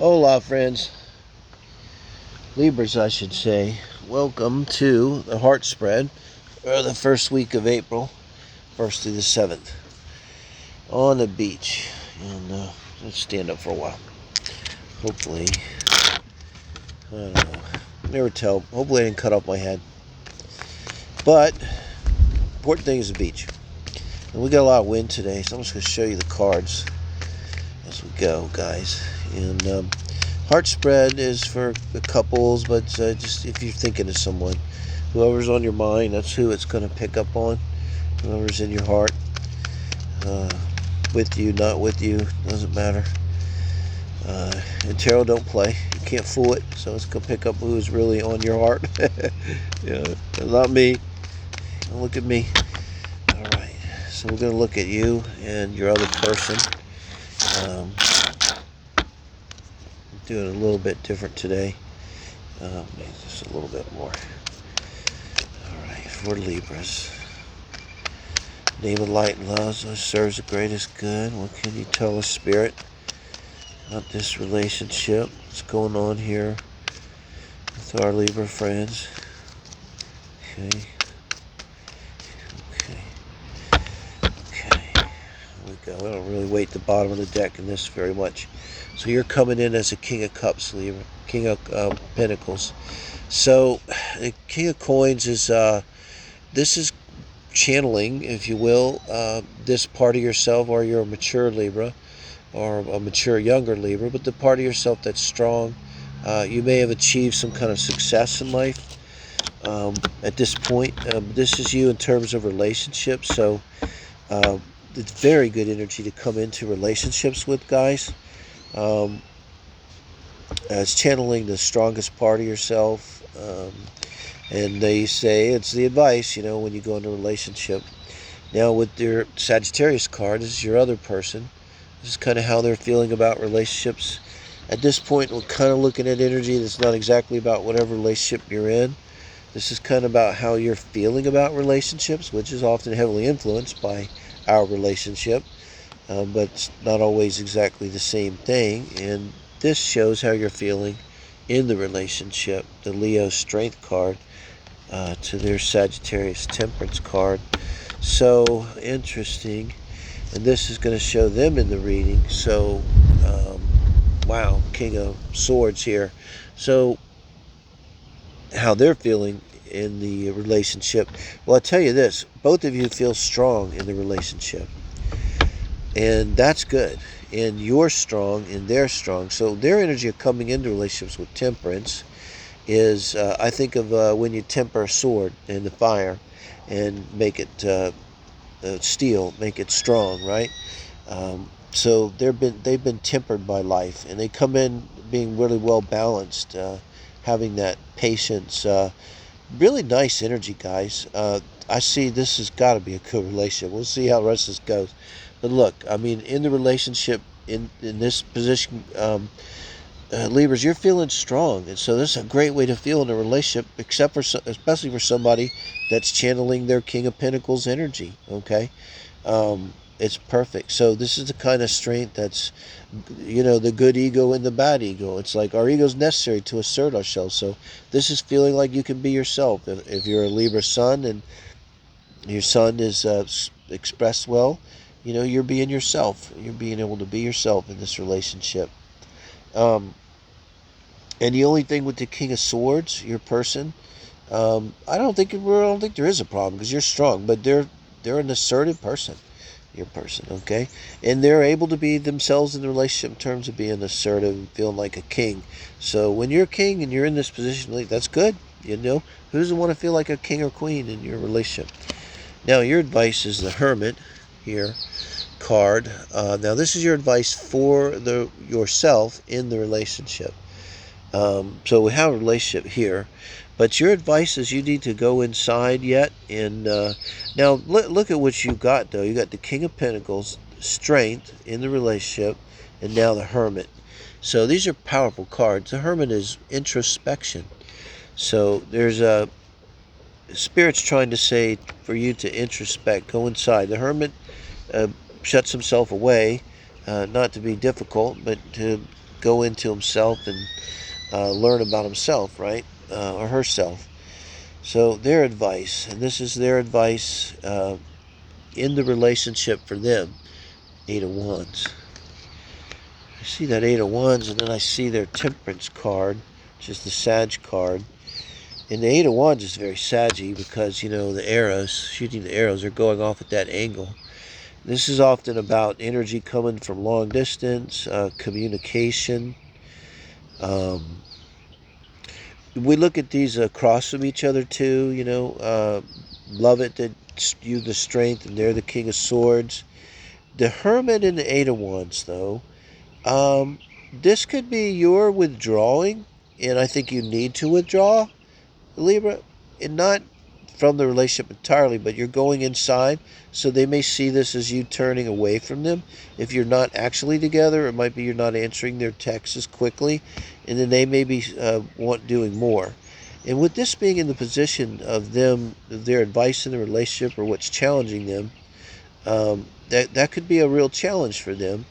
Hola, friends. Libras, I should say. Welcome to the heart spread, or the first week of April, 1st through the 7th, on the beach. And let's stand up for a while. Hopefully, I don't know. Never tell. Hopefully, I didn't cut off my head. But important thing is the beach. And we got a lot of wind today, so I'm just going to show you the cards as we go, guys. And heart spread is for the couples, but just if you're thinking of someone, whoever's on your mind, that's who it's going to pick up on. Whoever's in your heart, with you, not with you, doesn't matter. And tarot don't play. You can't fool it, so it's going to pick up who's really on your heart. Not me. Don't look at me. All right, so we're going to look at you and your other person. Doing a little bit different today. Maybe just a little bit more. Alright, for Libras. Name of light and love serves the greatest good. What can you tell us, Spirit, about this relationship? What's going on here with our Libra friends? Okay. Here we go. We don't really weight the bottom of the deck in this very much. So you're coming in as a King of Cups, Libra, King of Pentacles. So the King of Coins is, this is channeling, if you will, this part of yourself, or you're a mature Libra, or a mature younger Libra, but the part of yourself that's strong. You may have achieved some kind of success in life at this point. This is you in terms of relationships. So it's very good energy to come into relationships with, guys. It's channeling the strongest part of yourself, and they say it's the advice, when you go into a relationship. Now with your Sagittarius card, this is your other person. This is kind of how they're feeling about relationships. At this point, we're kind of looking at energy that's not exactly about whatever relationship you're in. This is kind of about how you're feeling about relationships, which is often heavily influenced by our relationship. But it's not always exactly the same thing, and this shows how you're feeling in the relationship. The Leo Strength card to their Sagittarius Temperance card. So interesting, and this is going to show them in the reading. So wow, King of Swords here. So how they're feeling in the relationship. Well, I'll tell you this, both of you feel strong in the relationship. And that's good. And you're strong and they're strong. So their energy of coming into relationships with temperance is, I think of when you temper a sword in the fire and make it steel, make it strong, right? So they've been tempered by life, and they come in being really well balanced, having that patience. Really nice energy, guys. I see this has got to be a good relationship. We'll see how the rest of this goes. But look, I mean, in the relationship, in this position, Libras, you're feeling strong. And so this is a great way to feel in a relationship, especially for somebody that's channeling their King of Pentacles energy, okay? It's perfect. So this is the kind of strength that's, the good ego and the bad ego. It's like our ego is necessary to assert ourselves. So this is feeling like you can be yourself. If you're a Libra sun and your sun is expressed well, you're being yourself. You're being able to be yourself in this relationship. And the only thing with the King of Swords, your person, I don't think there is a problem because you're strong, but they're an assertive person, your person, okay? And they're able to be themselves in the relationship in terms of being assertive and feeling like a king. So when you're a king and you're in this position, that's good. Who doesn't want to feel like a king or queen in your relationship? Now your advice is the Hermit here card. Now this is your advice for yourself in the relationship. So we have a relationship here, but your advice is you need to go inside yet. And now look at what you got, though. You got the King of Pentacles, strength in the relationship, and now the Hermit. So these are powerful cards. The Hermit is introspection. So there's a Spirit's trying to say for you to introspect, go inside. The Hermit shuts himself away, not to be difficult, but to go into himself and learn about himself, right? Or herself. So their advice, and this is their advice in the relationship for them. Eight of Wands. I see that Eight of Wands, and then I see their Temperance card, which is the Sag card. And the Eight of Wands is very saggy because, the arrows, shooting the arrows, are going off at that angle. This is often about energy coming from long distance, communication. We look at these across from each other too, love it that you the strength and they're the King of Swords. The Hermit and the Eight of Wands, though, this could be your withdrawing, and I think you need to withdraw, Libra, and not from the relationship entirely, but you're going inside, so they may see this as you turning away from them. If you're not actually together, it might be you're not answering their texts as quickly, and then they may be doing more. And with this being in the position of them, their advice in the relationship or what's challenging them, that could be a real challenge for them.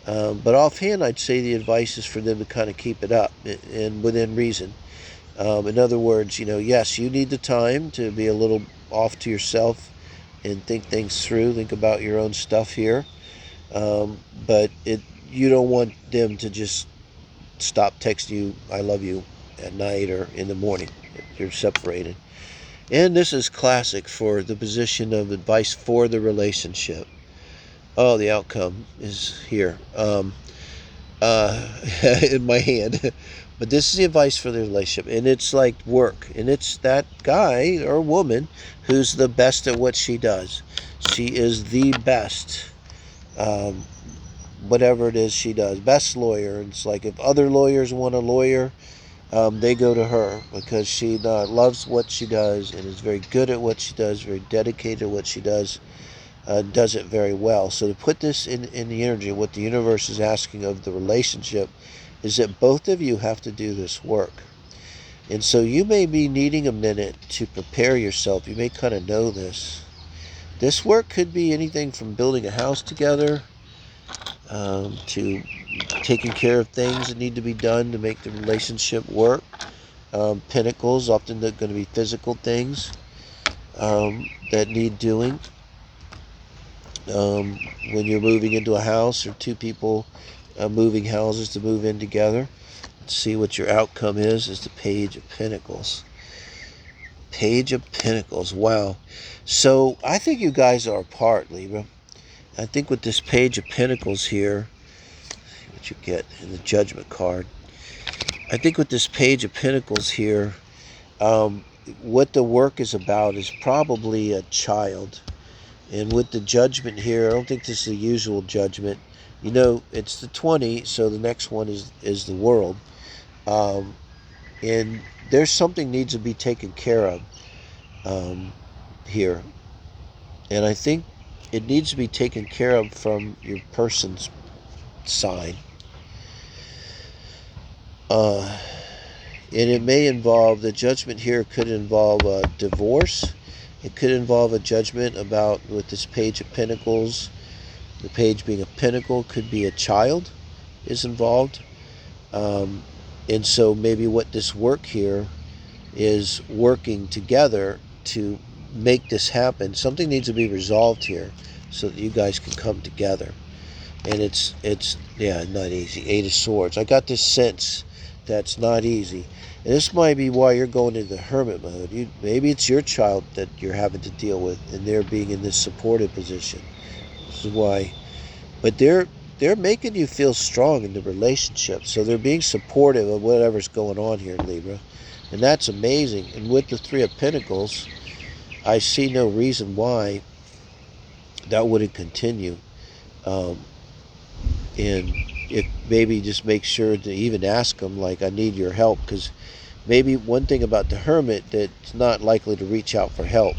But offhand, I'd say the advice is for them to kind of keep it up and within reason. In other words, yes, you need the time to be a little off to yourself and think things through, think about your own stuff here. But you don't want them to just stop texting you, I love you, at night or in the morning if you're separated. And this is classic for the position of advice for the relationship. Oh, the outcome is here in my hand. But this is the advice for the relationship, and it's like work, and it's that guy or woman who's the best at what she does. She is the best, whatever it is she does, best lawyer. It's like if other lawyers want a lawyer, they go to her because she loves what she does and is very good at what she does, very dedicated to what she does it very well. So to put this in the energy, what the universe is asking of the relationship is that both of you have to do this work. And so you may be needing a minute to prepare yourself. You may kind of know this. This work could be anything from building a house together to taking care of things that need to be done to make the relationship work. Pentacles, often they're going to be physical things that need doing. When you're moving into a house or two people moving houses to move in together. Let's see what your outcome is the Page of Pentacles. Page of Pentacles. Wow. So I think you guys are apart, Libra. I think with this Page of Pentacles here, see what you get in the Judgment card. I think with this Page of Pentacles here, what the work is about is probably a child. And with the Judgment here, I don't think this is the usual Judgment. It's the 20, so the next one is the World. And there's something needs to be taken care of here. And I think it needs to be taken care of from your person's side. And it may involve, the Judgment here could involve a divorce. It could involve a judgment about, with this Page of Pentacles, the page being a pentacle, could be a child is involved. And so maybe what this work here is working together to make this happen. Something needs to be resolved here so that you guys can come together. And it's not easy. Eight of Swords. I got this sense that's not easy. And this might be why you're going into the hermit mode. Maybe it's your child that you're having to deal with, and they're being in this supportive position. This is why. But they're making you feel strong in the relationship. So they're being supportive of whatever's going on here, Libra. And that's amazing. And with the Three of Pentacles, I see no reason why that wouldn't continue. And if maybe just make sure to even ask them, like, I need your help. Because maybe one thing about the hermit, that's not likely to reach out for help.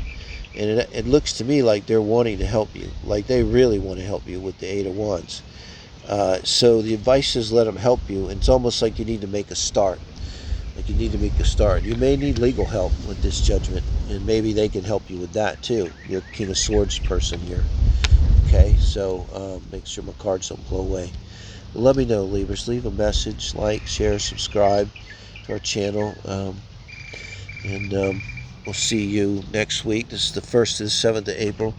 And it looks to me like they're wanting to help you. Like they really want to help you with the Eight of Wands. So the advice is let them help you. And it's almost like you need to make a start. Like you need to make a start. You may need legal help with this Judgment. And maybe they can help you with that too. Your King of Swords person here. Okay, so make sure my cards don't blow away. let me know, Libras. Leave a message, like, share, subscribe to our channel. And we'll see you next week. This is the 1st to the 7th of April.